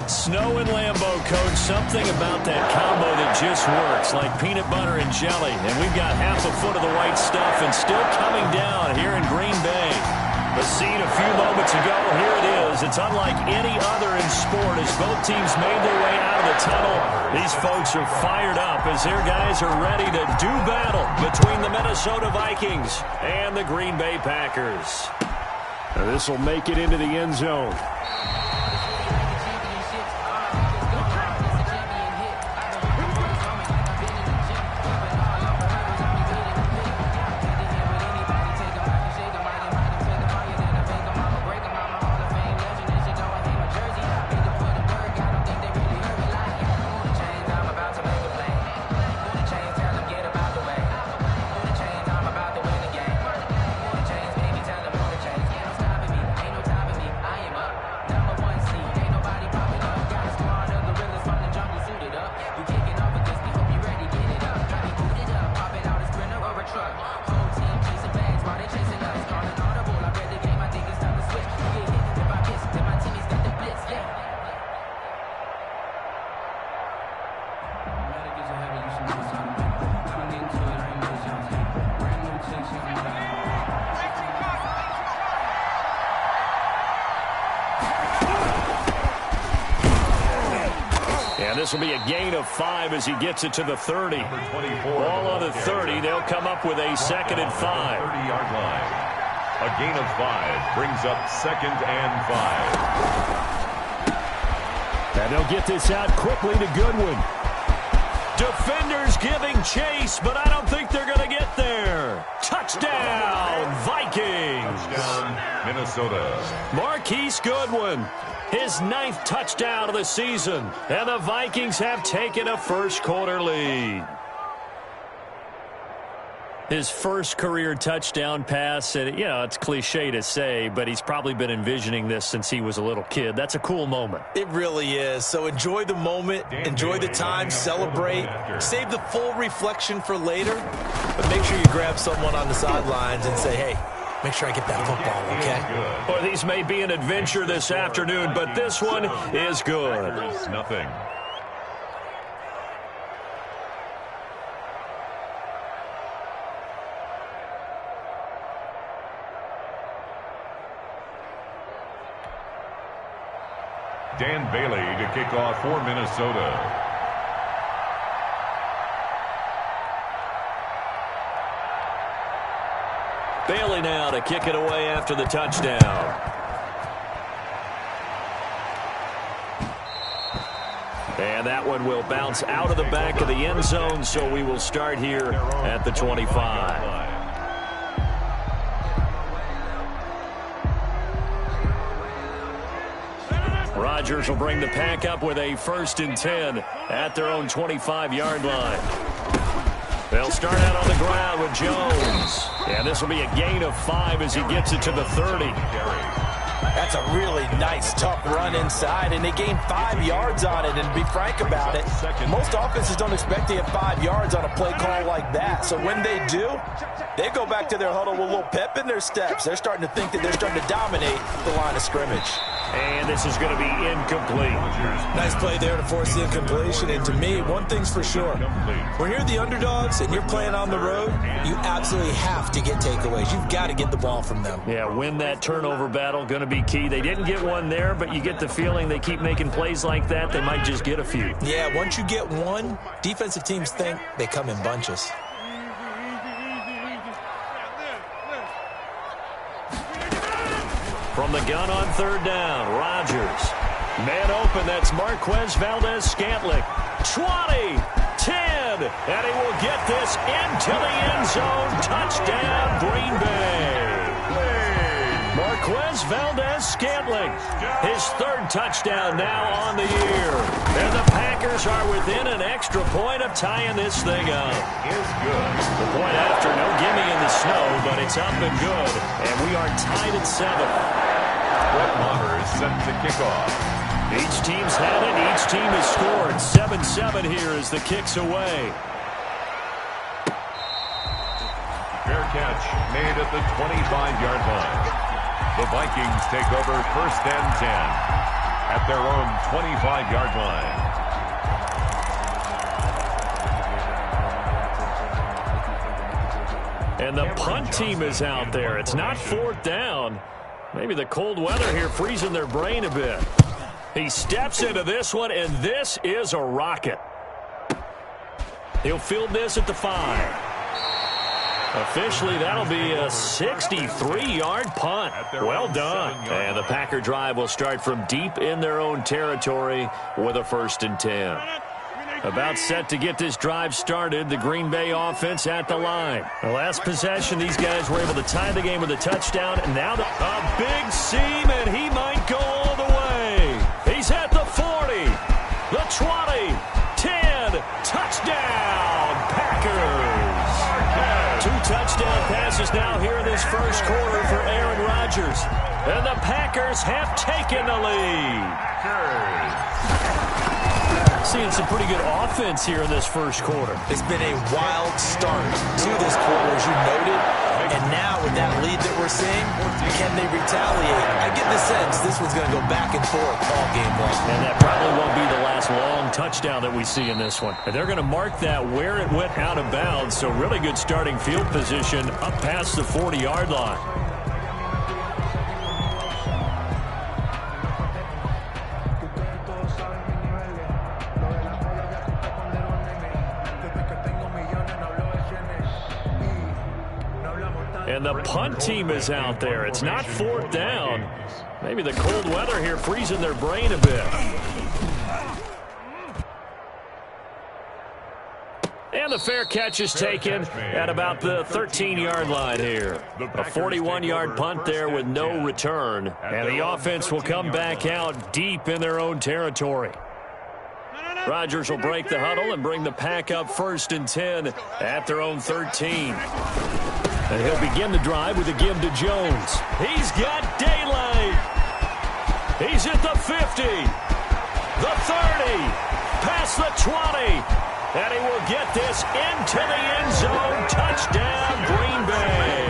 Snow and Lambeau, Coach. Something about that combo that just works, like peanut butter and jelly. And we've got half a foot of the white stuff and still coming down here in Green Bay. The scene a few moments ago, here it is. It's unlike any other in sport as both teams made their way out of the tunnel. These folks are fired up as their guys are ready to do battle between the Minnesota Vikings and the Green Bay Packers. Now this will make it into the end zone. This will be a gain of 5 as he gets it to the 30. Ball on the 30. They'll come up with a 2nd and 5. 30-yard line. A gain of 5 brings up 2nd and 5. And they'll get this out quickly to Goodwin. Defenders giving chase, but I don't think they're going to get there. Touchdown, Vikings. Touchdown, Minnesota. Marquise Goodwin. His 9th touchdown of the season. And the Vikings have taken a first-quarter lead. His first career touchdown pass, and, it's cliche to say, but he's probably been envisioning this since he was a little kid. That's a cool moment. It really is. So enjoy the moment, enjoy the time, celebrate, save the full reflection for later, but make sure you grab someone on the sidelines and say, hey, make sure I get that football, okay? Well, these may be an adventure this afternoon, but this one is good. Nothing. Dan Bailey to kick off for Minnesota. Bailey now to kick it away after the touchdown. And that one will bounce out of the back of the end zone, so we will start here at the 25. Rodgers will bring the pack up with a 1st and 10 at their own 25-yard line. They'll start out on the ground with Jones. And this will be a gain of 5 as he gets it to the 30. That's a really nice, tough run inside, and they gained 5 yards on it. And to be frank about it, most offenses don't expect to get 5 yards on a play call like that. So when they do, they go back to their huddle with a little pep in their steps. They're starting to think that they're starting to dominate the line of scrimmage. And this is going to be incomplete. Nice play there to force the incompletion. And to me, one thing's for sure. When you're the underdogs and you're playing on the road, you absolutely have to get takeaways. You've got to get the ball from them. Yeah, win that turnover battle, going to be key. They didn't get one there, but you get the feeling they keep making plays like that, they might just get a few. Yeah, once you get one, defensive teams think they come in bunches. From the gun on 3rd down, Rodgers. Man open, that's Marquez Valdez-Scantling. 20, 10, and he will get this into the end zone. Touchdown, Green Bay. Marquez Valdez-Scantling, his 3rd touchdown now on the year. And the Packers are within an extra point of tying this thing up. Is good. The point after, no gimme in the snow, but it's up and good. And we are tied at 7. Brett Maher is set to kick off. Each team's had it. Each team has scored. 7-7 here as the kick's away. Fair catch made at the 25-yard line. The Vikings take over 1st and 10. at their own 25-yard line. And the punt team is out there. It's not fourth down. Maybe the cold weather here freezing their brain a bit. He steps into this one, and this is a rocket. He'll field this at the 5. Officially, that'll be a 63-yard punt. Well done. And the Packer drive will start from deep in their own territory with a 1st and 10. About set to get this drive started, the Green Bay offense at the line. The last possession, these guys were able to tie the game with a touchdown, and now a big seam, and he might go all the way. He's at the 40, the 20, 10, touchdown, Packers. 2 touchdown passes now here in this first quarter for Aaron Rodgers, and the Packers have taken the lead. Seeing some pretty good offense here in this first quarter. It's been a wild start to this quarter, as you noted. And now with that lead that we're seeing, can they retaliate? I get the sense this one's going to go back and forth all game long. And that probably won't be the last long touchdown that we see in this one. And they're going to mark that where it went out of bounds. So really good starting field position up past the 40-yard line. And the punt team is out there. It's not fourth down. Maybe the cold weather here freezing their brain a bit. And the fair catch is taken at about the 13-yard line here. A 41-yard punt there with no return. And the offense will come back out deep in their own territory. Rodgers will break the huddle and bring the Pack up 1st and 10 at their own 13. And he'll begin the drive with a give to Jones. He's got daylight. He's at the 50, the 30, past the 20. And he will get this into the end zone. Touchdown, Green Bay.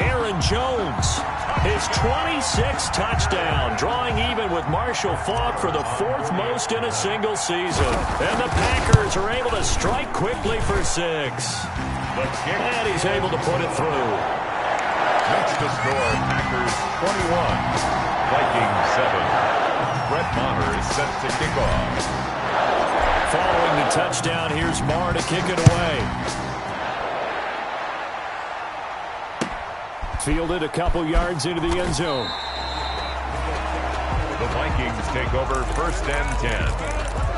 Aaron Jones, his 26th touchdown, drawing even with Marshall Faulk for the 4th most in a single season. And the Packers are able to strike quickly for 6. And he's able to put it through. Makes the score Packers 21, Vikings 7. Brett Maher is set to kick off. Following the touchdown, here's Maher to kick it away. Fielded a couple yards into the end zone. The Vikings take over 1st and 10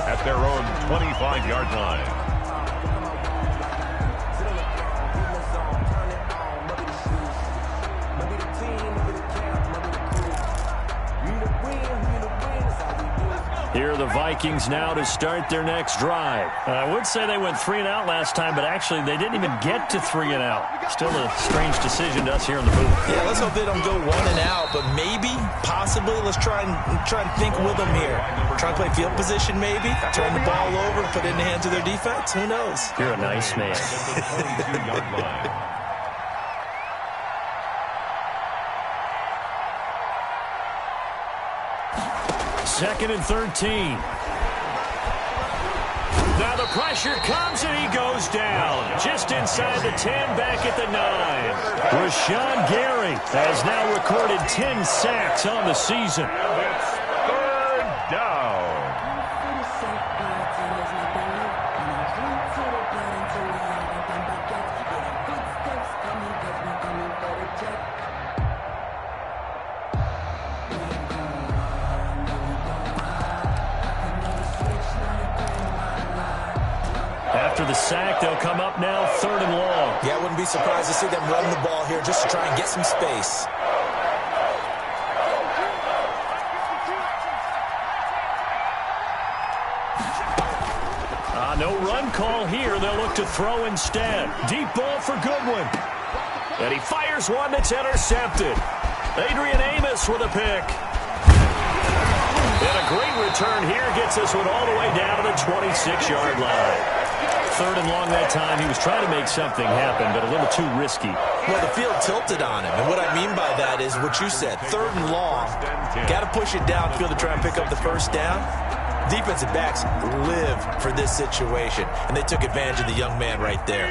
at their own 25-yard line. Here are the Vikings now to start their next drive. I would say they went 3 and out last time, but actually they didn't even get to 3 and out. Still a strange decision to us here in the booth. Yeah, let's hope they don't go 1 and out, but maybe, possibly, let's try and think with them here. Try and play field position maybe, turn the ball over, put it in the hands of their defense. Who knows? You're a nice man. 22-yard line. Second and 13. Now the pressure comes and he goes down. Just inside the 10, back at the 9. Rashawn Gary has now recorded 10 sacks on the season. It's 3rd down. After the sack, they'll come up now 3rd and long. Yeah, I wouldn't be surprised to see them run the ball here just to try and get some space. No run call here. They'll look to throw instead. Deep ball for Goodwin. And he fires one that's intercepted. Adrian Amos with a pick. And a great return here gets this one all the way down to the 26-yard line. 3rd and long that time. He was trying to make something happen, but a little too risky. Well, the field tilted on him. And what I mean by that is what you said. 3rd and long. Got to push it downfield to try and pick up the first down. Defensive backs live for this situation, and they took advantage of the young man right there.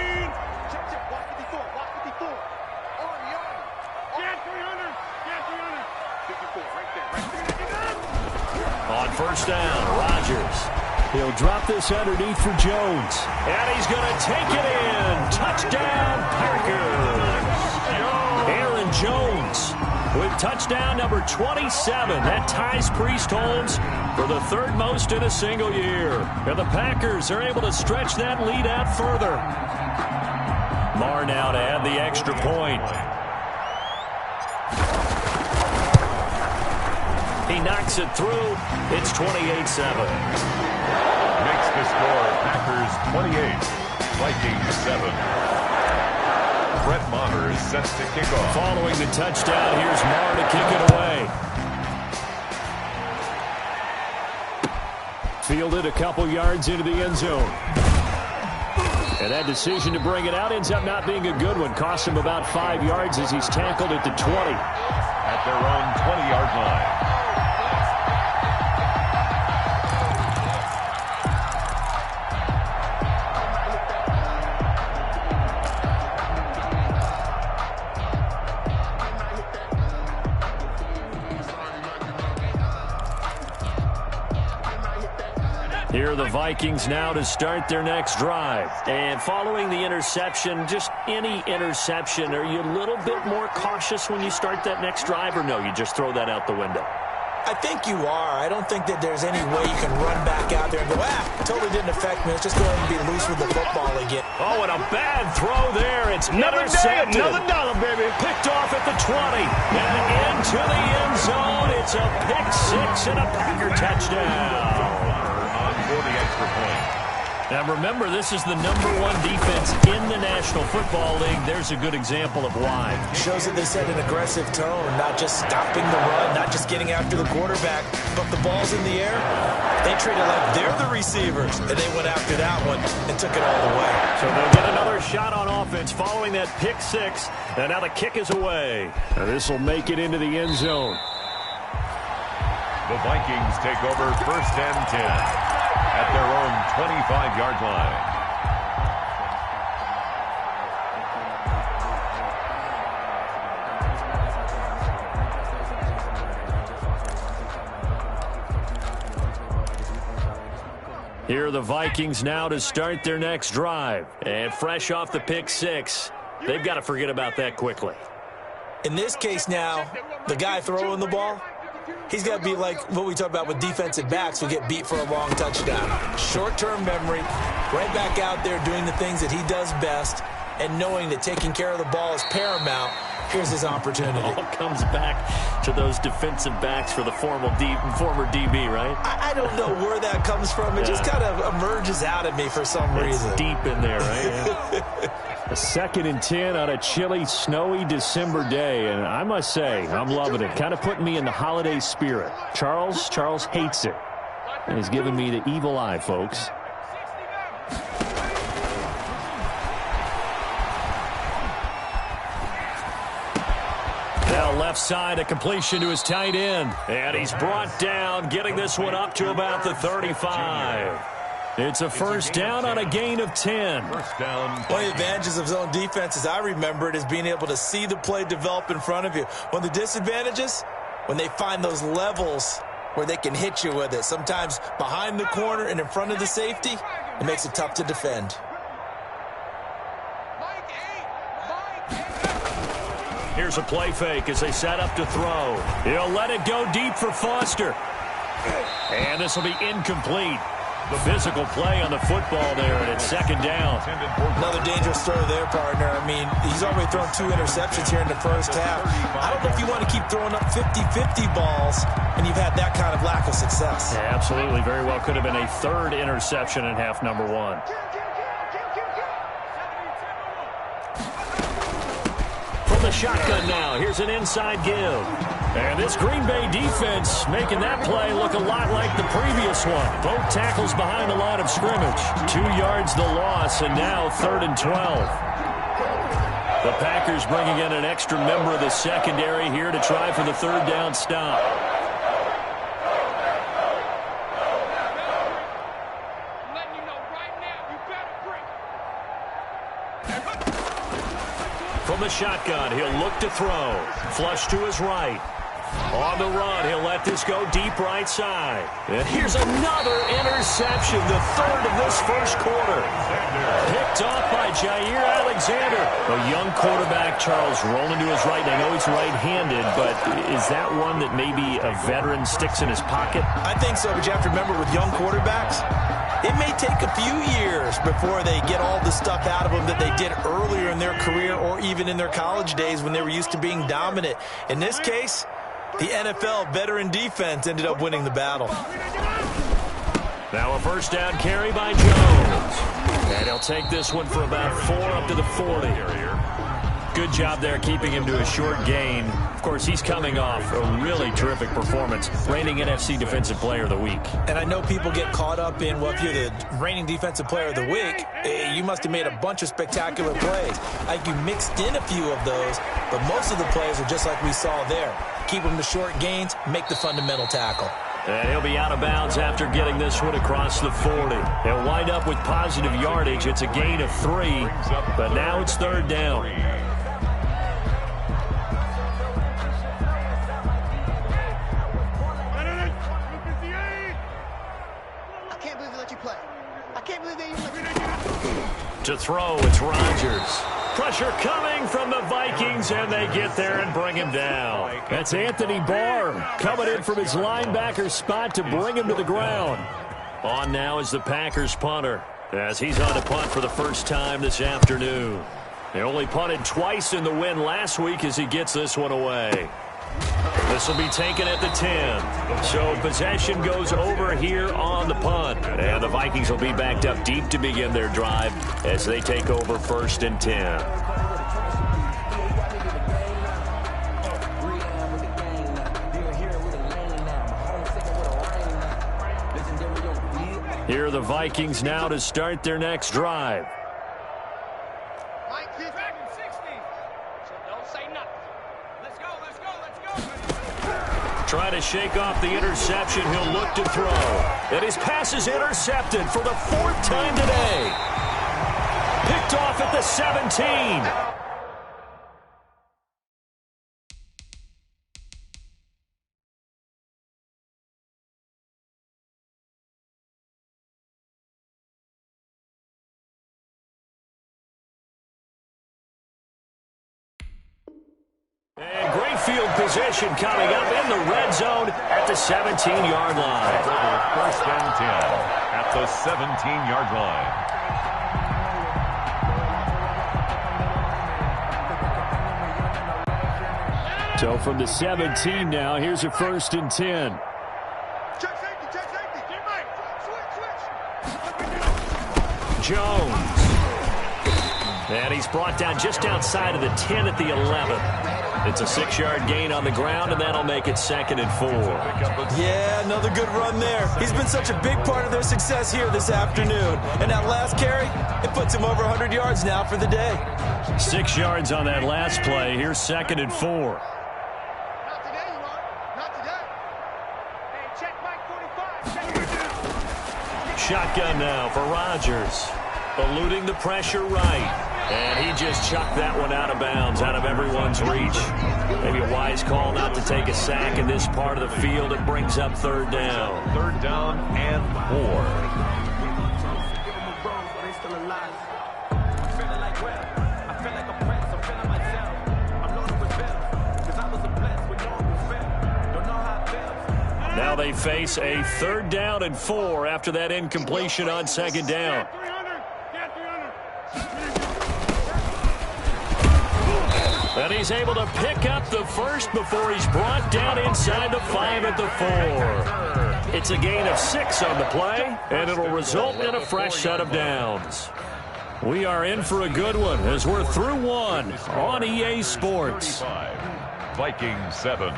On first down, Rodgers. He'll drop this underneath for Jones. And he's going to take it in. Touchdown, Packers. Aaron Jones with touchdown number 27. That ties Priest-Holmes for the third most in a single year. And the Packers are able to stretch that lead out further. Marr now to add the extra point. He knocks it through. It's 28-7. Makes the score Packers 28, Vikings 7. Brett Maher is set to kick off. Following the touchdown, here's Marr to kick it away. Fielded a couple yards into the end zone. And that decision to bring it out ends up not being a good one. Cost him about 5 yards as he's tackled at the 20. At their own 20-yard line. Here are the Vikings now to start their next drive. And following the interception, just any interception, are you a little bit more cautious when you start that next drive, or no, you just throw that out the window? I think you are. I don't think that there's any way you can run back out there and go, totally didn't affect me. Let's just go ahead and be loose with the football again. Oh, and a bad throw there. It's intercepted. Another dollar, baby. Picked off at the 20. And into the end zone. It's a pick six and a Packer touchdown. For the extra point. Now remember, this is the #1 defense in the National Football League. There's a good example of why. Shows that they set an aggressive tone, not just stopping the run, not just getting after the quarterback, but the ball's in the air. They treat it like they're the receivers, and they went after that one and took it all the way. So they'll get another shot on offense following that pick six, and now the kick is away. This will make it into the end zone. The Vikings take over first and 10. At their own 25-yard line. Here are the Vikings now to start their next drive. And fresh off the pick six, they've got to forget about that quickly. In this case now, the guy throwing the ball, he's got to be like what we talk about with defensive backs who get beat for a long touchdown. Short-term memory, right back out there doing the things that he does best, and knowing that taking care of the ball is paramount. Here's his opportunity. It all comes back to those defensive backs for the former DB, right? I don't know where that comes from. It just kind of emerges out of me for some reason. It's deep in there, right? A 2nd and 10 on a chilly, snowy December day, and I must say, I'm loving it. Kind of putting me in the holiday spirit. Charles hates it, and he's giving me the evil eye, folks. Now left side, a completion to his tight end, and he's brought down, getting this one up to about the 35. It's a first down on a gain of 10. First down. One of the advantages of zone defense, as I remember it, is being able to see the play develop in front of you. One of the disadvantages, when they find those levels where they can hit you with it, sometimes behind the corner and in front of the safety, it makes it tough to defend. Here's a play fake as they set up to throw. He'll let it go deep for Foster. And this will be incomplete. The physical play on the football there, and it's second down. Another dangerous throw there, partner. I mean, he's already thrown 2 interceptions here in the first half. I don't know if you want to keep throwing up 50-50 balls when you've had that kind of lack of success. Yeah, absolutely. Very well could have been a 3rd interception in half number 1. From the shotgun now, here's an inside give. And this Green Bay defense making that play look a lot like the previous one. Both tackles behind the line of scrimmage. 2 yards the loss, and now 3rd and 12. The Packers bringing in an extra member of the secondary here to try for the 3rd down stop. the shotgun. He'll look to throw. Flush to his right. On the run, he'll let this go deep right side. And here's another interception, the third of this first quarter. Picked off by Jair Alexander. A young quarterback, Charles, rolling to his right. And I know he's right-handed, but is that one that maybe a veteran sticks in his pocket? I think so, but you have to remember with young quarterbacks, it may take a few years before they get all the stuff out of them that they did earlier in their career or even in their college days when they were used to being dominant. In this case, the NFL veteran defense ended up winning the battle. Now a first down carry by Jones. And he'll take this one for about 4 up to the 40. Good job there keeping him to a short gain. Of course, he's coming off a really terrific performance. Reigning NFC Defensive Player of the Week. And I know people get caught up in, well, if you're the reigning Defensive Player of the Week, you must have made a bunch of spectacular plays. I think you mixed in a few of those, but most of the plays are just like we saw there. Keep them to short gains, make the fundamental tackle. And he'll be out of bounds after getting this one across the 40. He'll wind up with positive yardage. It's a gain of 3, but now it's third down. To throw, it's Rodgers. Pressure coming from the Vikings, and they get there and bring him down. That's Anthony Barr coming in from his linebacker spot to bring him to the ground. On now is the Packers punter, as he's on to punt for the first time this afternoon. They only punted twice in the win last week as he gets this one away. This will be taken at the 10. So possession goes over here on the punt. And the Vikings will be backed up deep to begin their drive as they take over 1st and 10. Here are the Vikings now to start their next drive. Trying to shake off the interception. He'll look to throw. And his pass is intercepted for the 4th time today. Picked off at the 17. And great field position coming up in the red zone at the 17-yard line. First and 10 at the 17-yard line. So from the 17 now, here's a 1st and 10. Jones. And he's brought down just outside of the 10 at the 11. It's a 6-yard gain on the ground, and that'll make it 2nd and 4. Yeah, another good run there. He's been such a big part of their success here this afternoon. And that last carry, it puts him over 100 yards now for the day. 6 yards on that last play. Here's 2nd and 4. Not today, you are. Not today. Hey, check Mike 45. Shotgun now for Rodgers. Eluding the pressure right. And he just chucked that one out of bounds, out of everyone's reach. Maybe a wise call not to take a sack in this part of the field. It brings up 3rd down. 3rd down and 4. Now they face a 3rd down and 4 after that incompletion on 2nd down. And he's able to pick up the first before he's brought down inside the 5 at the 4. It's a gain of 6 on the play, and it'll result in a fresh set of downs. We are in for a good one as we're through one on EA Sports. Vikings 7.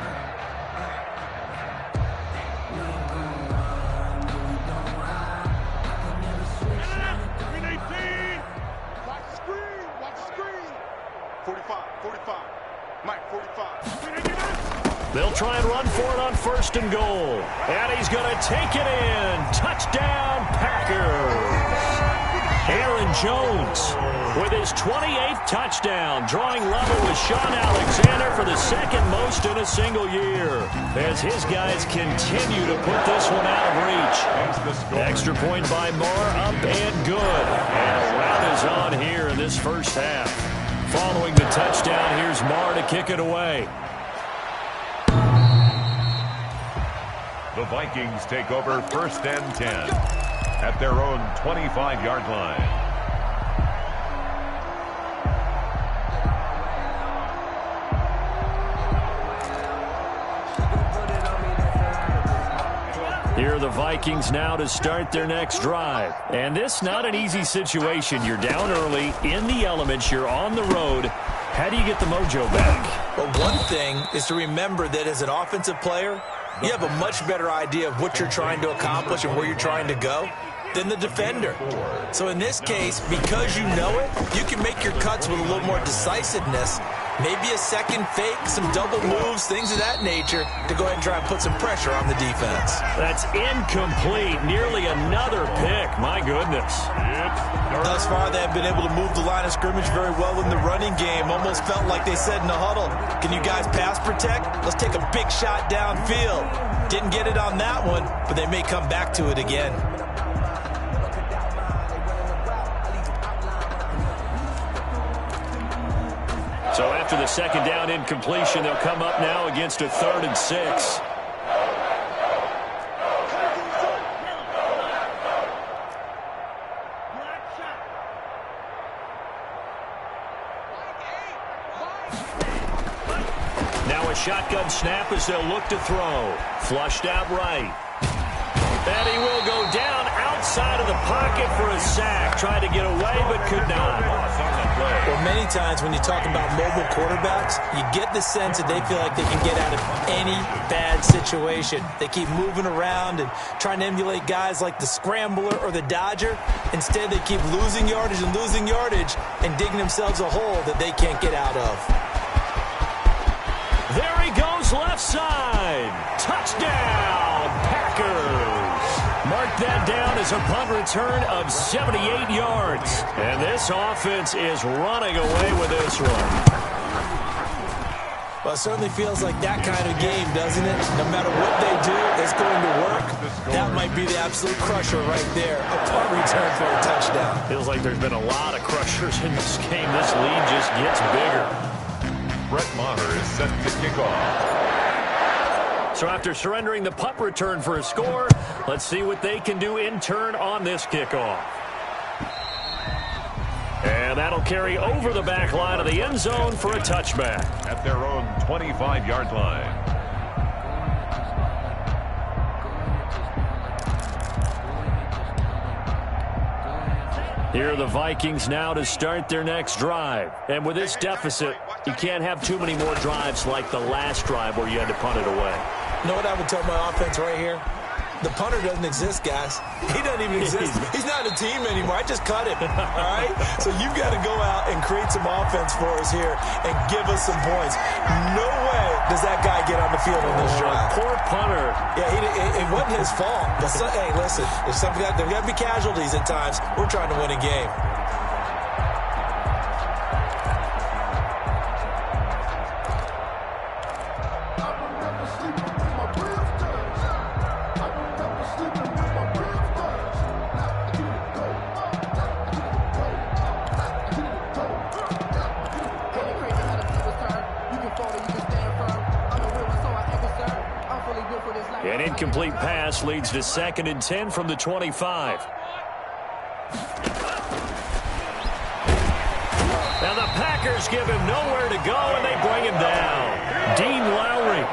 They'll try and run for it on 1st and goal. And he's going to take it in. Touchdown, Packers. Aaron Jones with his 28th touchdown, drawing level with Sean Alexander for the second most in a single year, as his guys continue to put this one out of reach. Extra point by Marr, up and good. And a rout is on here in this first half. Following the touchdown, here's Marr to kick it away. The Vikings take over 1st and 10 at their own 25-yard line. Here are the Vikings now to start their next drive. And this not an easy situation. You're down early, in the elements, you're on the road. How do you get the mojo back? Well, one thing is to remember that as an offensive player, you have a much better idea of what you're trying to accomplish and where you're trying to go than the defender. So in this case, because you know it, you can make your cuts with a little more decisiveness, maybe a second fake, some double moves, things of that nature, to go ahead and try and put some pressure on the defense. That's incomplete. Nearly another pick. My goodness. Thus far, they have been able to move the line of scrimmage very well in the running game. Almost felt like they said in the huddle, can you guys pass protect? Let's take a big shot downfield. Didn't get it on that one, but they may come back to it again. So after the second down incompletion, they'll come up now against a 3rd and 6. Now a shotgun snap as they'll look to throw. Flushed out right. And he will go down outside of the pocket for a sack. Tried to get away, but could not. Well, many times when you talk about mobile quarterbacks, you get the sense that they feel like they can get out of any bad situation. They keep moving around and trying to emulate guys like the scrambler or the dodger. Instead, they keep losing yardage and digging themselves a hole that they can't get out of. There he goes, left side. Touchdown, Packers. Mark that down as a punt return of 78 yards. And this offense is running away with this one. Well, it certainly feels like that kind of game, doesn't it? No matter what they do, it's going to work. That might be the absolute crusher right there. A punt return for a touchdown. Feels like there's been a lot of crushers in this game. This lead just gets bigger. Brett Maher is set to kick off. So after surrendering the punt return for a score, let's see what they can do in turn on this kickoff. And that'll carry over the back line of the end zone for a touchback. At their own 25-yard line. Here are the Vikings now to start their next drive. And with this deficit, you can't have too many more drives like the last drive where you had to punt it away. You know what I would tell my offense right here? The punter doesn't exist, guys. He doesn't even exist. He's not a team anymore. I just cut him, all right? So you've got to go out and create some offense for us here and give us some points. No way does that guy get on the field on this drive. Poor punter. Yeah, it wasn't his fault. But hey, listen, there's got to be casualties at times. We're trying to win a game. An incomplete pass leads to 2nd and 10 from the 25. Now the Packers give him nowhere to go, and they bring him down. Dean Lowry,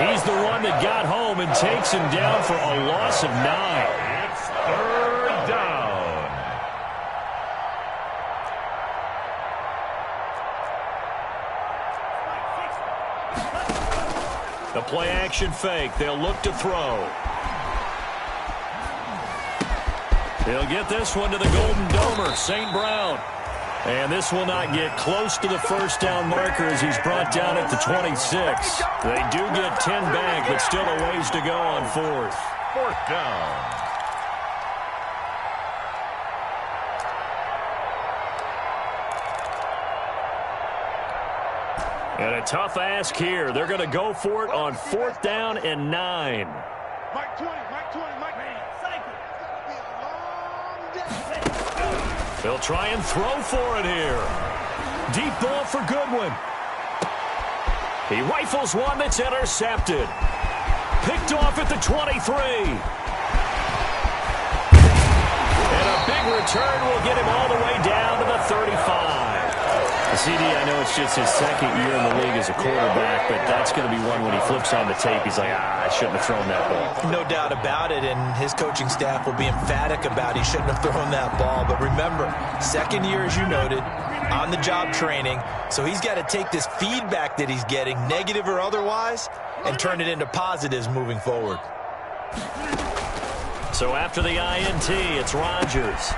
he's the one that got home and takes him down for a loss of 9. It's 3rd down. The play action fake. They'll look to throw. He'll get this one to the Golden Domer, St. Brown. And this will not get close to the first down marker as he's brought down at the 26. They do get 10 back, but still a ways to go on 4th. 4th down. And a tough ask here. They're going to go for it on 4th down and 9. Mike 20, Mike 20, Mike. They'll try and throw for it here. Deep ball for Goodwin. He rifles one that's intercepted. Picked off at the 23. And a big return will get him all the way down to the 35. CD, I know it's just his second year in the league as a quarterback, but that's going to be one when he flips on the tape. He's like, I shouldn't have thrown that ball. No doubt about it, and his coaching staff will be emphatic about he shouldn't have thrown that ball. But remember, second year, as you noted, on-the-job training, so he's got to take this feedback that he's getting, negative or otherwise, and turn it into positives moving forward. So after the INT, it's Rodgers.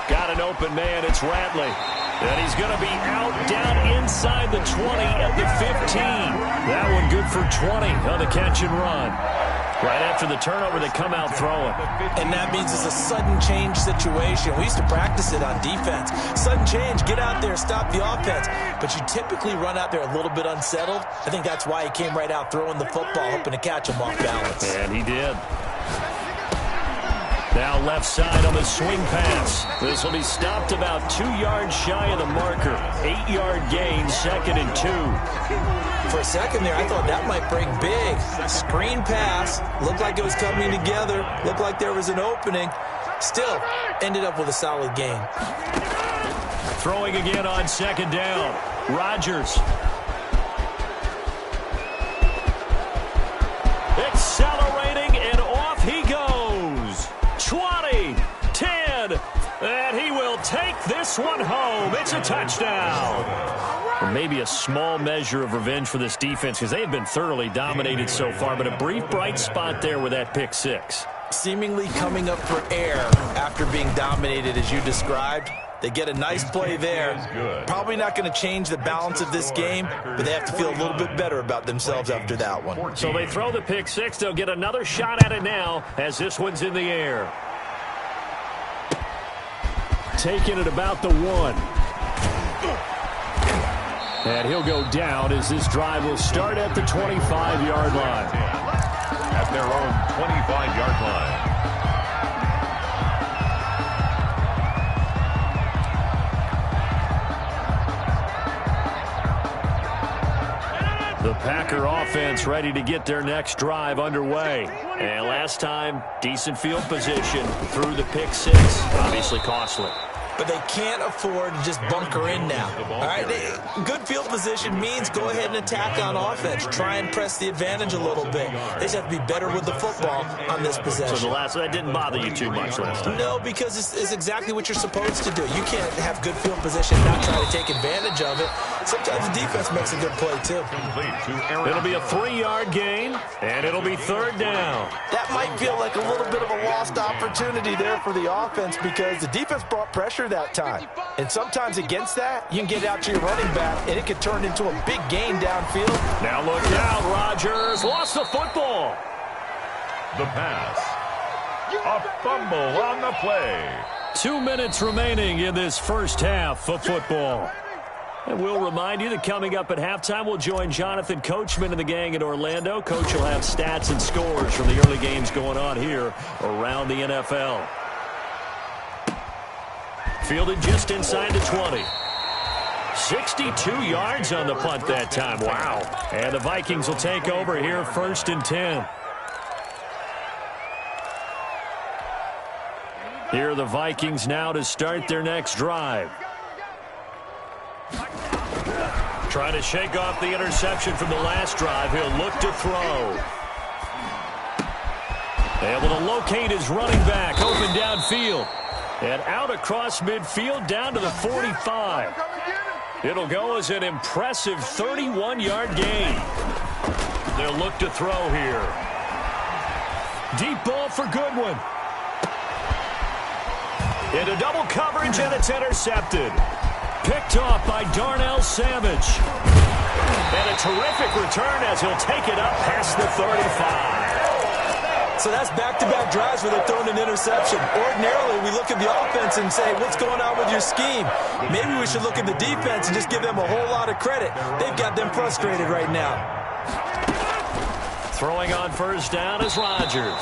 Got an open man, it's Ratley. And he's going to be out down inside the 20 at the 15. That one good for 20 on the catch and run. Right after the turnover, they come out throwing. And that means it's a sudden change situation. We used to practice it on defense. Sudden change, get out there, stop the offense. But you typically run out there a little bit unsettled. I think that's why he came right out throwing the football, hoping to catch him off balance. And he did. Now left side on the swing pass. This will be stopped about 2 yards shy of the marker. 8-yard gain, 2nd and 2. For a second there, I thought that might break big. Screen pass. Looked like it was coming together. Looked like there was an opening. Still, ended up with a solid gain. Throwing again on 2nd down. Rodgers. Accelerating, and off he goes. 20, 10, and he will take this one home. It's a touchdown. Or maybe a small measure of revenge for this defense because they have been thoroughly dominated so far, but a brief bright spot there with that pick 6. Seemingly coming up for air after being dominated as you described. They get a nice play there. Probably not going to change the balance of this game, but they have to feel a little bit better about themselves after that one. So they throw the pick 6. They'll get another shot at it now as this one's in the air. Taking it about the 1. And he'll go down as this drive will start at the 25-yard line. At their own 25-yard line. The Packer offense ready to get their next drive underway. And last time, decent field position through the pick 6. Obviously costly. But they can't afford to just bunker in now. All right, good field position means go ahead and attack on offense. Try and press the advantage a little bit. They just have to be better with the football on this possession. So that didn't bother you too much last time? No, because it's exactly what you're supposed to do. You can't have good field position and not try to take advantage of it. Sometimes the defense makes a good play, too. It'll be a 3-yard gain, and it'll be 3rd down. That might feel like a little bit of a lost opportunity there for the offense because the defense brought pressure that time. And sometimes against that, you can get out to your running back, and it could turn into a big gain downfield. Now look out, Rodgers lost the football. The pass. A fumble on the play. 2 minutes remaining in this first half of football. And we'll remind you that coming up at halftime, we'll join Jonathan Coachman and the gang in Orlando. Coach will have stats and scores from the early games going on here around the NFL. Fielded just inside the 20. 62 yards on the punt that time. Wow. And the Vikings will take over here 1st and 10. Here are the Vikings now to start their next drive. Trying to shake off the interception from the last drive. He'll look to throw. Able to locate his running back. Open downfield. And out across midfield down to the 45. It'll go as an impressive 31-yard gain. They'll look to throw here. Deep ball for Goodwin. Into double coverage, and it's intercepted. Picked off by Darnell Savage. And a terrific return as he'll take it up past the 35. So that's back-to-back drives where they're throwing an interception. Ordinarily, we look at the offense and say, what's going on with your scheme? Maybe we should look at the defense and just give them a whole lot of credit. They've got them frustrated right now. Throwing on first down is Rodgers.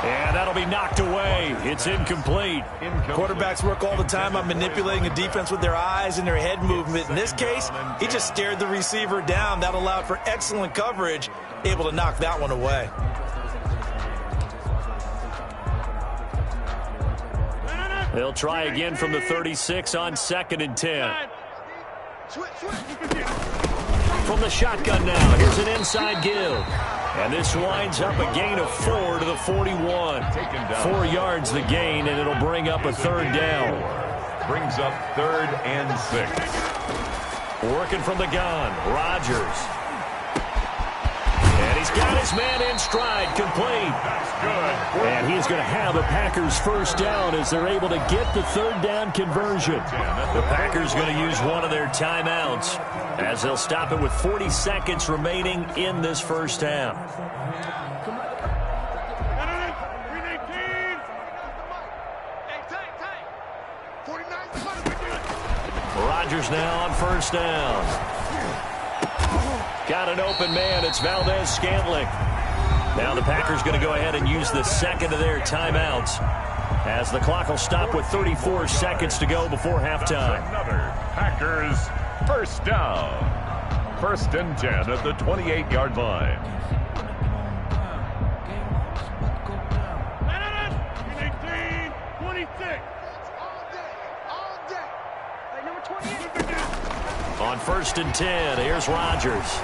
And that'll be knocked away. It's incomplete. Quarterbacks work all the time on manipulating a defense with their eyes and their head movement. In this case, he just stared the receiver down. That allowed for excellent coverage, able to knock that one away. They'll try again from the 36 on 2nd and 10. From the shotgun now, here's an inside give. And this winds up a gain of 4 to the 41. 4 yards the gain, and it'll bring up a 3rd down. Brings up 3rd and 6. Working from the gun, Rodgers. And he's got his man in stride, complete. That's good. And he's going to have a Packers first down as they're able to get the 3rd down conversion. The Packers going to use one of their timeouts as they'll stop it with 40 seconds remaining in this first half. Rodgers now on first down. Got an open man. It's Valdez-Scantling. Now the Packers going to go ahead and use the second of their timeouts as the clock will stop with 34 seconds to go before halftime. Another Packers first down. 1st and 10 at the 28-yard line. On 1st and 10, here's Rodgers.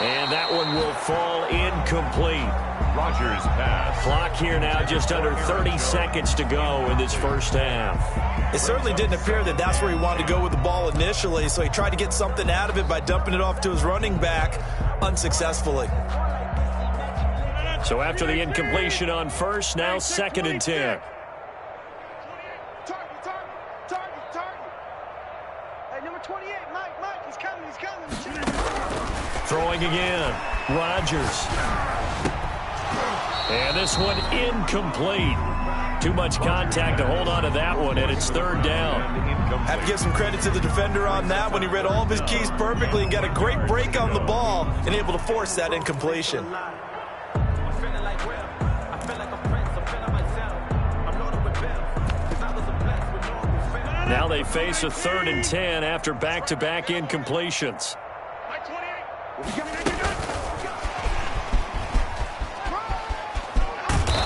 And that one will fall incomplete. Rodgers pass. Clock here now just under 30 seconds to go in this first half. It certainly didn't appear that that's where he wanted to go with the ball initially, so he tried to get something out of it by dumping it off to his running back unsuccessfully. So after the incompletion on first, now 2nd and 10. Throwing again, Rodgers. And this one incomplete. Too much contact to hold on to that one, and it's 3rd down. Have to give some credit to the defender on that when he read all of his keys perfectly and got a great break on the ball and able to force that incompletion. Now they face a 3rd and 10 after back-to-back incompletions.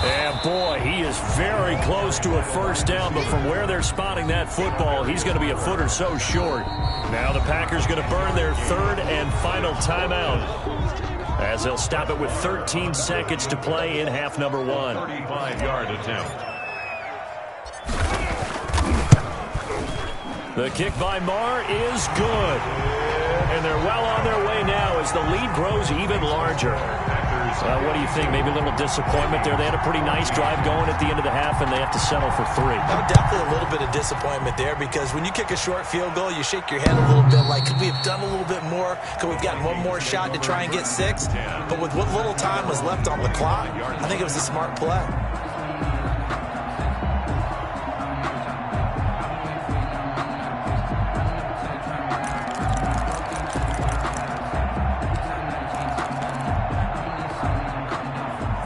And boy, he is very close to a first down, but from where they're spotting that football, he's going to be a foot or so short. Now the Packers going to burn their 3rd and final timeout as they'll stop it with 13 seconds to play in half number 1. 35-yard attempt. The kick by Marr is good. And they're well on their way now as the lead grows even larger. What do you think? Maybe a little disappointment there. They had a pretty nice drive going at the end of the half, and they have to settle for 3. Definitely a little bit of disappointment there because when you kick a short field goal, you shake your head a little bit like, could we have done a little bit more? Could we have gotten one more shot to try and get 6? But with what little time was left on the clock, I think it was a smart play.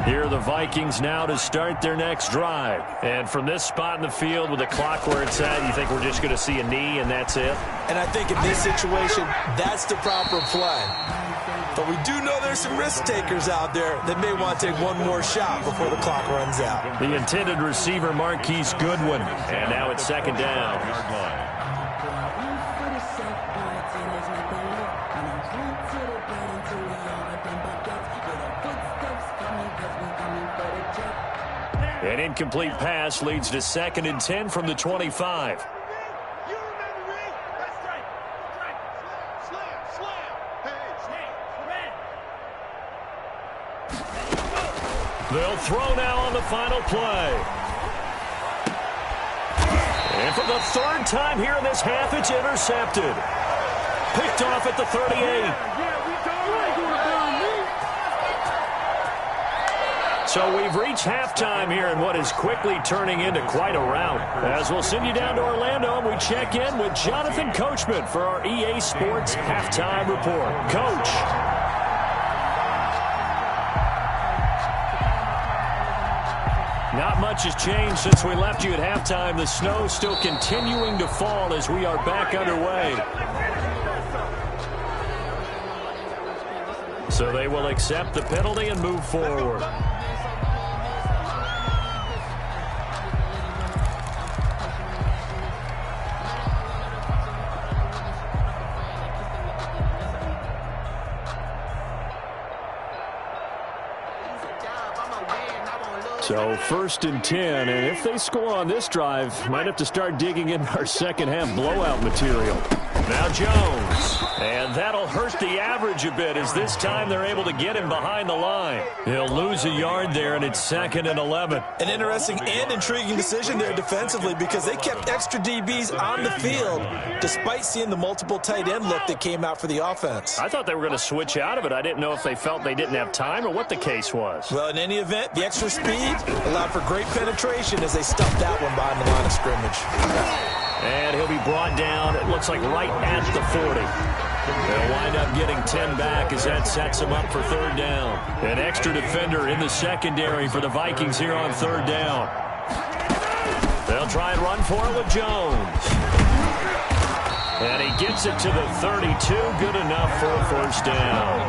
Here are the Vikings now to start their next drive. And from this spot in the field with the clock where it's at, you think we're just going to see a knee and that's it? And I think in this situation, that's the proper play. But we do know there's some risk takers out there that may want to take one more shot before the clock runs out. The intended receiver, Marquise Goodwin. And now it's 2nd down. An incomplete pass leads to 2nd and 10 from the 25. They'll throw now on the final play. And for the 3rd time here in this half, it's intercepted. Picked off at the 38. So we've reached halftime here in what is quickly turning into quite a rout. As we'll send you down to Orlando, and we check in with Jonathan Coachman for our EA Sports Halftime Report. Coach. Not much has changed since we left you at halftime. The snow still continuing to fall as we are back underway. So they will accept the penalty and move forward. So 1st and 10, and if they score on this drive, might have to start digging in our second half blowout material. Now Jones, and that'll hurt the average a bit as this time they're able to get him behind the line. He'll lose a yard there, and it's 2nd and 11. An interesting and intriguing decision there defensively because they kept extra DBs on the field despite seeing the multiple tight end look that came out for the offense. I thought they were going to switch out of it. I didn't know if they felt they didn't have time or what the case was. Well, in any event, the extra speed allowed for great penetration as they stuffed that one behind the line of scrimmage. And he'll be brought down, it looks like right at the 40. They'll wind up getting 10 back as that sets them up for 3rd down. An extra defender in the secondary for the Vikings here on 3rd down. They'll try and run for it with Jones. And he gets it to the 32, good enough for a 1st down.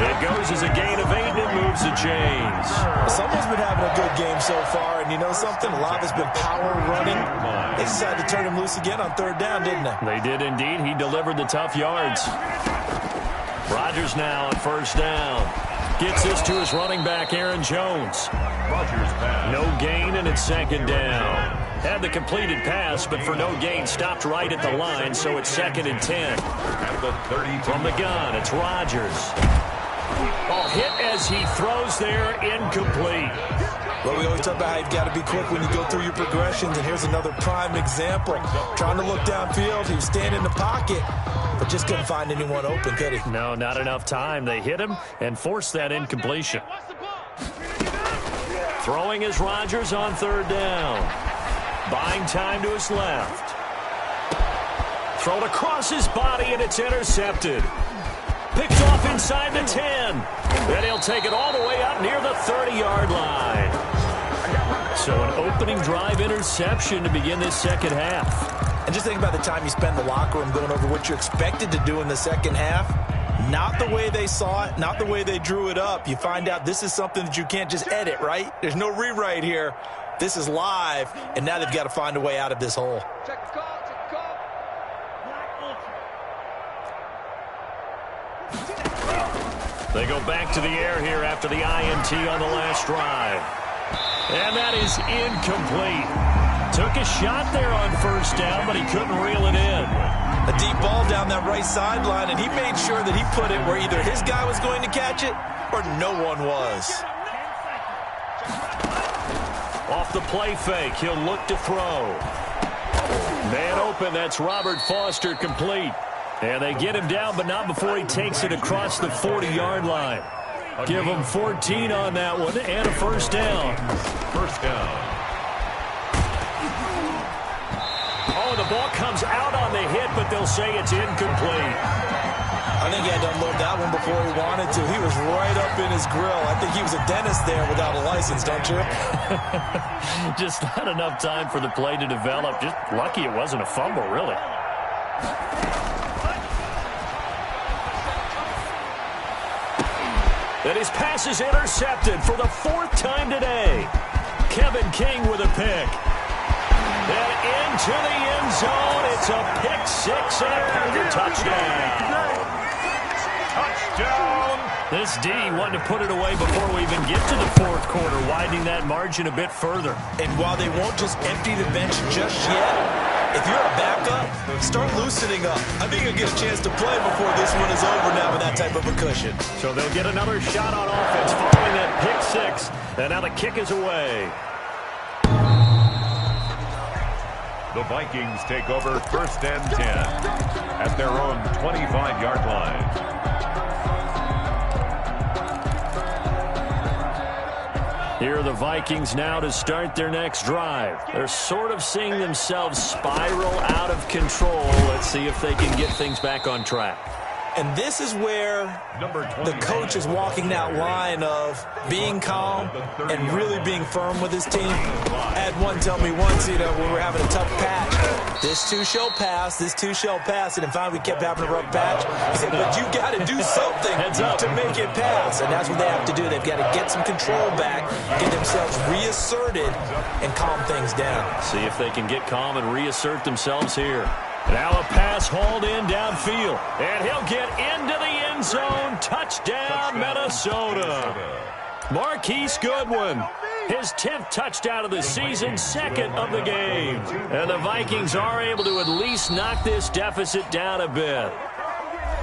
It goes as a gain of 8, and it moves the chains. Someone's been having a good game so far, and you know something? A lot has been power running. They decided to turn him loose again on 3rd down, didn't they? They did indeed. He delivered the tough yards. Rodgers now on 1st down. Gets this to his running back, Aaron Jones. Rodgers pass. No gain, and it's 2nd down. Had the completed pass, but for no gain, stopped right at the line, so it's 2nd and 10. At the 32. From the gun, it's Rodgers. Oh, hit as he throws there, incomplete. Well, we always talk about how you've got to be quick when you go through your progressions, and here's another prime example. Trying to look downfield, he was standing in the pocket, but just couldn't find anyone open, could he? No, not enough time. They hit him and forced that incompletion. Throwing is Rodgers on 3rd down. Buying time to his left. Thrown across his body, and it's intercepted. Picked off inside the 10. Then he'll take it all the way up near the 30-yard line. So an opening drive interception to begin this second half. And just think about the time you spend in the locker room going over what you're expected to do in the second half. Not the way they saw it, not the way they drew it up. You find out this is something that you can't just edit, right? There's no rewrite here. This is live, and now they've got to find a way out of this hole. They go back to the air here after the INT on the last drive. And that is incomplete. Took a shot there on 1st down, but he couldn't reel it in. A deep ball down that right sideline, and he made sure that he put it where either his guy was going to catch it or no one was. Off the play fake, he'll look to throw. Man open, that's Robert Foster, complete. And they get him down, but not before he takes it across the 40-yard line. Give him 14 on that one and a 1st down. 1st down. Oh, the ball comes out on the hit, but they'll say it's incomplete. I think he had to unload that one before he wanted to. He was right up in his grill. I think he was a dentist there without a license, don't you? Just not enough time for the play to develop. Just lucky it wasn't a fumble, really. And his pass is intercepted for the 4th time today. Kevin King with a pick. And into the end zone. It's a pick 6 and a touchdown. Touchdown. This D wanted to put it away before we even get to the 4th quarter, widening that margin a bit further. And while they won't just empty the bench just yet, if you're a backup, start loosening up. I think you'll get a chance to play before this one is over now with that type of a cushion. So they'll get another shot on offense following that pick 6. And now the kick is away. The Vikings take over 1st and 10 at their own 25-yard line. Here are the Vikings now to start their next drive. They're sort of seeing themselves spiral out of control. Let's see if they can get things back on track. And this is where the coach is walking that line of being calm and really being firm with his team. I had one tell me once, we were having a tough patch. This too shall pass, this too shall pass. And finally we kept having a rough patch. He said, but you got to do something to make it pass. And that's what they have to do. They've got to get some control back, get themselves reasserted, and calm things down. See if they can get calm and reassert themselves here. Now a pass hauled in downfield. And he'll get into the end zone. Touchdown, Minnesota. Marquise Goodwin. His 10th touchdown of the season, 2nd of the game. And the Vikings are able to at least knock this deficit down a bit.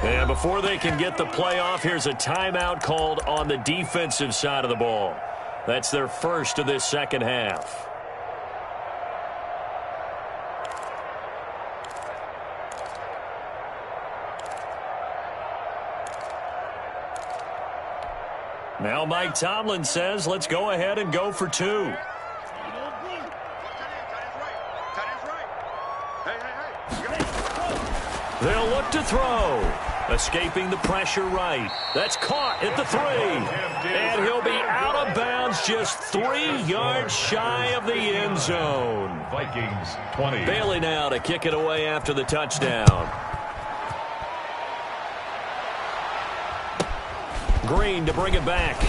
And before they can get the play off, here's a timeout called on the defensive side of the ball. That's their first of this second half. Now Mike Tomlin says, let's go ahead and go for 2. They'll look to throw. Escaping the pressure right. That's caught at the 3. And he'll be out of bounds just 3 yards shy of the end zone. Vikings 20. Bailey now to kick it away after the touchdown. Green to bring it back.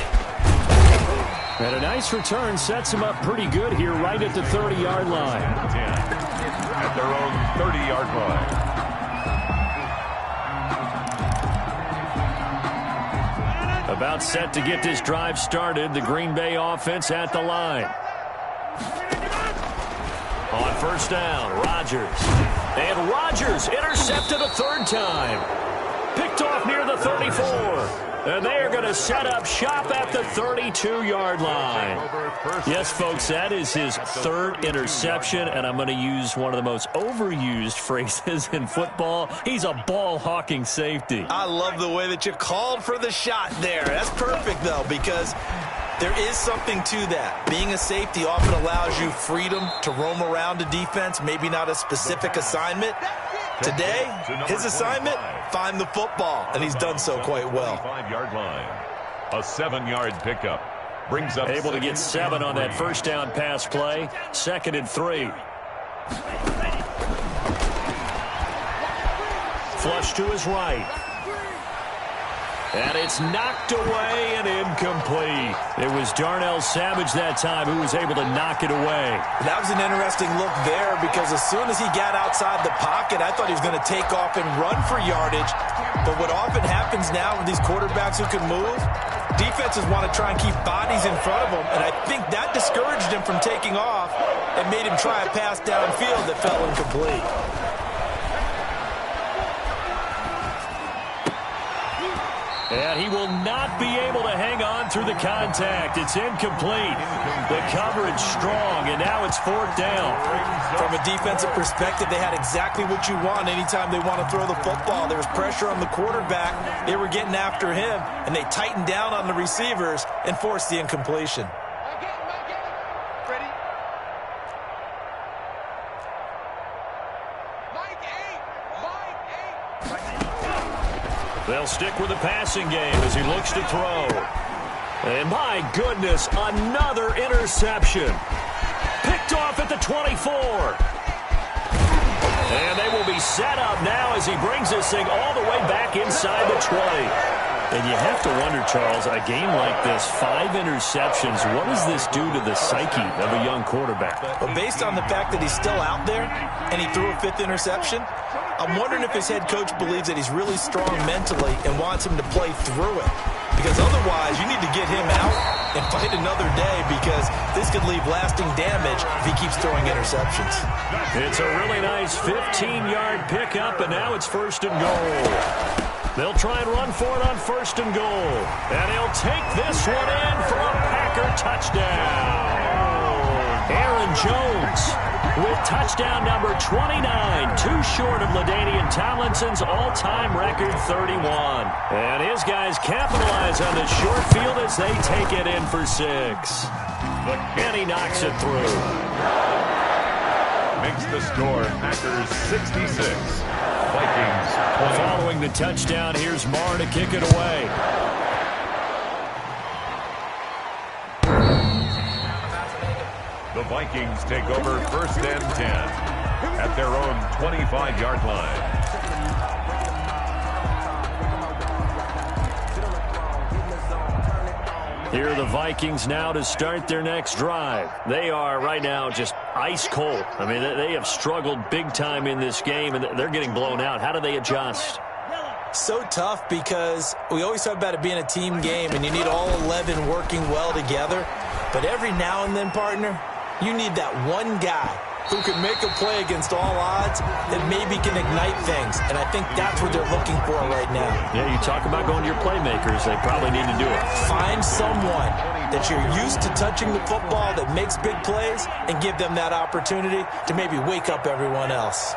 And a nice return sets him up pretty good here right at the 30-yard line. 10 at their own 30-yard line. About set to get this drive started. The Green Bay offense at the line. On first down, Rodgers. And Rodgers intercepted a 3rd time. Picked off near the 34. And they are going to set up shop at the 32-yard line. Yes, folks, that is his 3rd interception, and I'm going to use one of the most overused phrases in football. He's a ball-hawking safety. I love the way that you called for the shot there. That's perfect, though, because there is something to that. Being a safety often allows you freedom to roam around a defense, maybe not a specific assignment. Today, his assignment, find the football, and he's done so quite well. 5-yard line. A 7-yard pickup. Brings up able to get 7 on that first down pass play. 2nd and 3. Flush to his right. And it's knocked away and incomplete. It was Darnell Savage that time who was able to knock it away. That was an interesting look there because as soon as he got outside the pocket, I thought he was going to take off and run for yardage. But what often happens now with these quarterbacks who can move, defenses want to try and keep bodies in front of them. And I think that discouraged him from taking off and made him try a pass downfield that fell incomplete. And he will not be able to hang on through the contact. It's incomplete. The coverage strong, and now it's 4th down. From a defensive perspective, they had exactly what you want anytime they want to throw the football. There was pressure on the quarterback. They were getting after him, and they tightened down on the receivers and forced the incompletion. They'll stick with the passing game as he looks to throw. And my goodness, another interception. Picked off at the 24. And they will be set up now as he brings this thing all the way back inside the 20. And you have to wonder, Charles, a game like this, 5 interceptions, what does this do to the psyche of a young quarterback? Well, based on the fact that he's still out there and he threw a 5th interception, I'm wondering if his head coach believes that he's really strong mentally and wants him to play through it. Because otherwise, you need to get him out and fight another day because this could leave lasting damage if he keeps throwing interceptions. It's a really nice 15-yard pickup, and now it's 1st and goal. They'll try and run for it on 1st and goal. And he'll take this one in for a Packer touchdown. Aaron Jones with touchdown number 29, too short of LaDainian Tomlinson's all-time record 31. And his guys capitalize on the short field as they take it in for 6. And he knocks it through. Makes the score Packers 66, Vikings 20. Following the touchdown, here's Marr to kick it away. The Vikings take over 1st and 10 at their own 25-yard line. Here are the Vikings now to start their next drive. They are right now just ice cold. I mean, they have struggled big time in this game, and they're getting blown out. How do they adjust? So tough because we always talk about it being a team game, and you need all 11 working well together. But every now and then, partner, you need that one guy who can make a play against all odds that maybe can ignite things. And I think that's what they're looking for right now. Yeah, you talk about going to your playmakers. They probably need to do it. Find someone that you're used to touching the football that makes big plays and give them that opportunity to maybe wake up everyone else.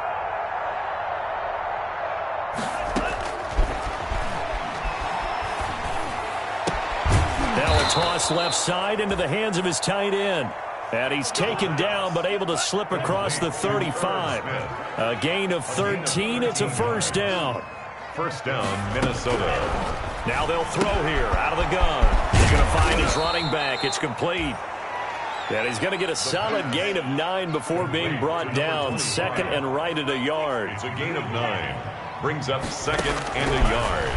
Now a toss left side into the hands of his tight end. And he's taken down, but able to slip across the 35. A gain of 13. It's a 1st down. 1st down, Minnesota. Now they'll throw here out of the gun. He's going to find his running back. It's complete. And he's going to get a solid gain of 9 before being brought down. 2nd and right at a yard. It's a gain of 9. Brings up 2nd and a yard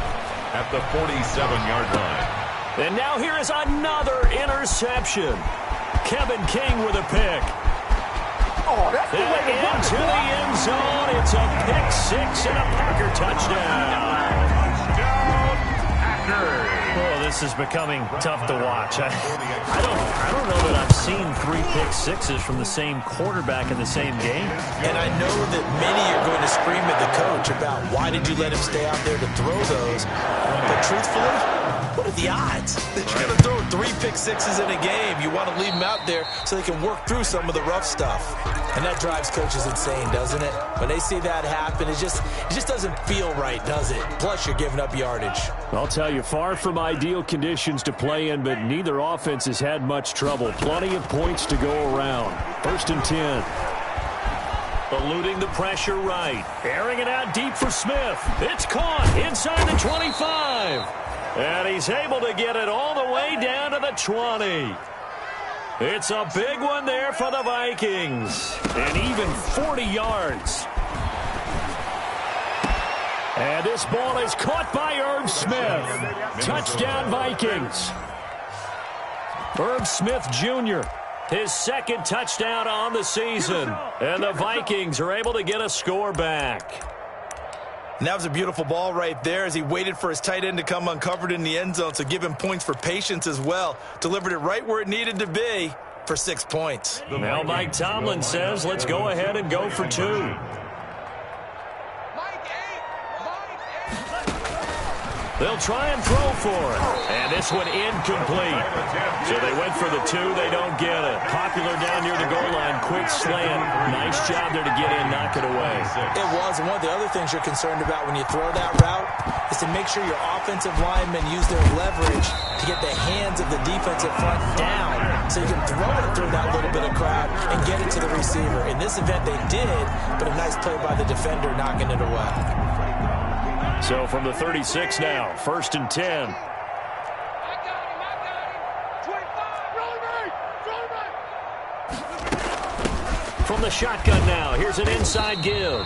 at the 47-yard line. And now here is another interception. Kevin King with a pick. Oh, that's the way to run into the end zone. It's a pick 6 and a Packer touchdown. Touchdown, Packers. Oh, this is becoming tough to watch. I don't know that I've seen 3 pick 6s from the same quarterback in the same game. And I know that many are going to scream at the coach about why did you let him stay out there to throw those. But truthfully, what are the odds that you're going to throw 3 pick 6s in a game? You want to leave them out there so they can work through some of the rough stuff. And that drives coaches insane, doesn't it? When they see that happen, it just doesn't feel right, does it? Plus, you're giving up yardage. I'll tell you, far from ideal conditions to play in, but neither offense has had much trouble. Plenty of points to go around. 1st and 10. Eluding the pressure right. Airing it out deep for Smith. It's caught inside the 25. And he's able to get it all the way down to the 20. It's a big one there for the Vikings. And even 40 yards. And this ball is caught by Irv Smith. Touchdown, Vikings. Irv Smith Jr., his 2nd touchdown on the season. And the Vikings are able to get a score back. And that was a beautiful ball right there as he waited for his tight end to come uncovered in the end zone, so give him points for patience as well. Delivered it right where it needed to be for 6 points. Now Mike Tomlin says, let's go ahead and go for 2. They'll try and throw for it. And this one incomplete. So they went for the 2. They don't get it. Popular down near the goal line. Quick slant. Nice job there to get in, knock it away. It was. And one of the other things you're concerned about when you throw that route is to make sure your offensive linemen use their leverage to get the hands of the defensive front down so you can throw it through that little bit of crowd and get it to the receiver. In this event, they did, but a nice play by the defender knocking it away. So from the 36 now, 1st and 10. From the shotgun now, here's an inside give.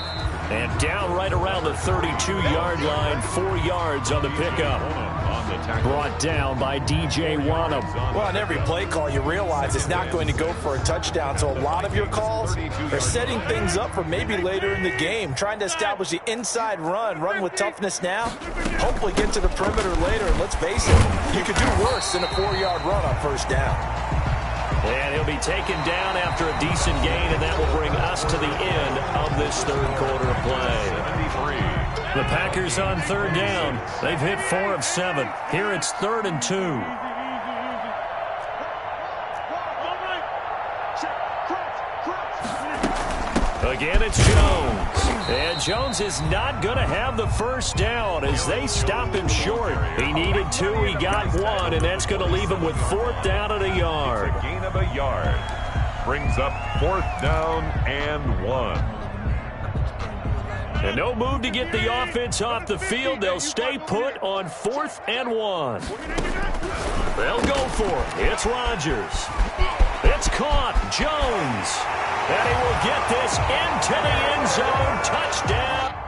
And down right around the 32-yard line, 4 yards on the pickup. Brought down by DJ Wanham. Well, on every play call, you realize it's not going to go for a touchdown. So a lot of your calls are setting things up for maybe later in the game, trying to establish the inside run with toughness now. Hopefully get to the perimeter later. And let's face it, you could do worse than a 4-yard run on 1st down. And he'll be taken down after a decent gain, and that will bring us to the end of this 3rd quarter of play. The Packers on 3rd down. They've hit 4 of 7. Here it's 3rd and 2. Again, it's Jones. And Jones is not going to have the first down as they stop him short. He needed 2, he got 1, and that's going to leave him with 4th down and a yard. A gain of a yard. Brings up 4th down and 1. And no move to get the offense off the field. They'll stay put on 4th and 1. They'll go for it. It's Rodgers. It's caught. Jones. And he will get this into the end zone. Touchdown.